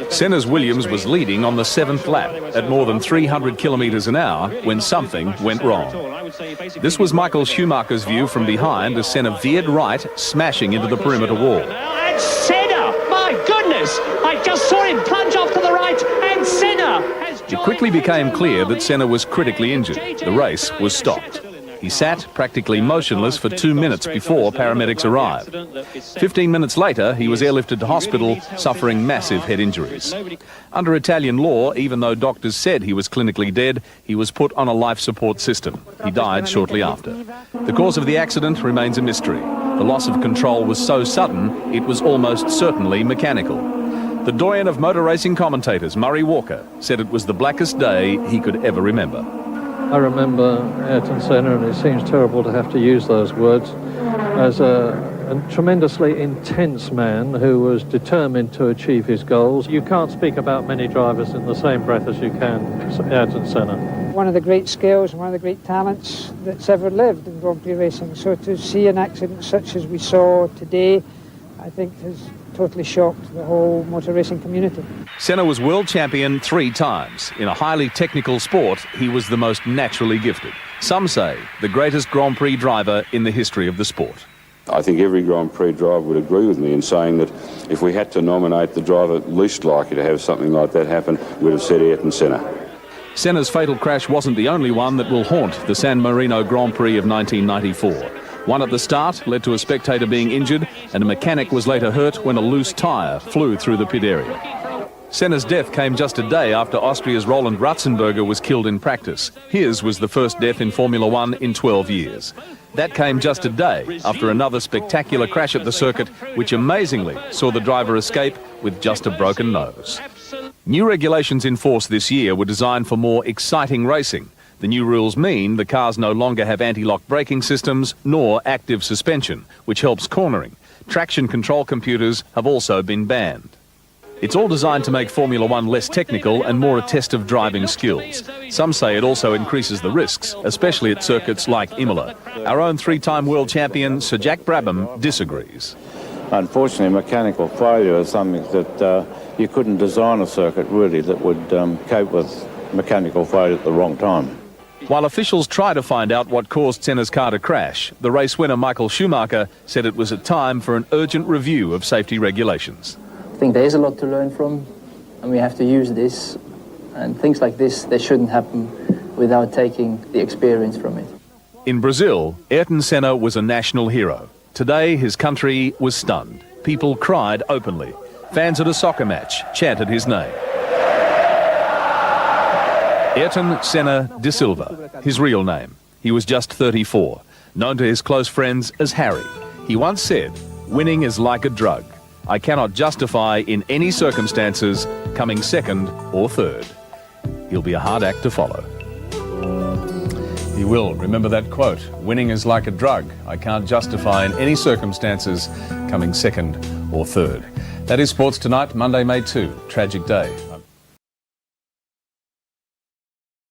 Senna's Williams was leading on the 7th lap at more than 300 kilometres an hour when something went wrong. This was Michael Schumacher's view from behind as Senna veered right, smashing into the perimeter wall. And Senna! My goodness! I just saw him plunge off to the right, and Senna has joined. It quickly became clear that Senna was critically injured. The race was stopped. He sat practically motionless for 2 minutes before paramedics arrived. 15 minutes later, he was airlifted to hospital, suffering massive head injuries. Under Italian law, even though doctors said he was clinically dead, he was put on a life support system. He died shortly after. The cause of the accident remains a mystery. The loss of control was so sudden, it was almost certainly mechanical. The doyen of motor racing commentators, Murray Walker, said it was the blackest day he could ever remember. I remember Ayrton Senna, and it seems terrible to have to use those words, as a tremendously intense man who was determined to achieve his goals. You can't speak about many drivers in the same breath as you can Ayrton Senna. One of the great skills and one of the great talents that's ever lived in Grand Prix racing. So to see an accident such as we saw today, I think has totally shocked the whole motor racing community. Senna was world champion 3 times. In a highly technical sport, he was the most naturally gifted. Some say the greatest Grand Prix driver in the history of the sport. I think every Grand Prix driver would agree with me in saying that if we had to nominate the driver least likely to have something like that happen, we'd have said Ayrton Senna. Senna's fatal crash wasn't the only one that will haunt the San Marino Grand Prix of 1994. One at the start led to a spectator being injured, and a mechanic was later hurt when a loose tyre flew through the pit area. Senna's death came just a day after Austria's Roland Ratzenberger was killed in practice. His was the first death in Formula One in 12 years. That came just a day after another spectacular crash at the circuit, which amazingly saw the driver escape with just a broken nose. New regulations in force this year were designed for more exciting racing. The new rules mean the cars no longer have anti-lock braking systems nor active suspension, which helps cornering. Traction control computers have also been banned. It's all designed to make Formula One less technical and more a test of driving skills. Some say it also increases the risks, especially at circuits like Imola. Our own 3-time world champion, Sir Jack Brabham, disagrees. Unfortunately, mechanical failure is something that you couldn't design a circuit really that would cope with mechanical failure at the wrong time. While officials try to find out what caused Senna's car to crash, the race winner Michael Schumacher said it was a time for an urgent review of safety regulations. I think there is a lot to learn from, and we have to use this. And things like this, they shouldn't happen without taking the experience from it. In Brazil, Ayrton Senna was a national hero. Today, his country was stunned. People cried openly. Fans at a soccer match chanted his name. Ayrton Senna de Silva, his real name. He was just 34, known to his close friends as Harry. He once said, "Winning is like a drug. I cannot justify in any circumstances coming second or third." He'll be a hard act to follow. He will. Remember that quote. Winning is like a drug. I can't justify in any circumstances coming second or third. That is Sports Tonight, Monday, May 2. Tragic day.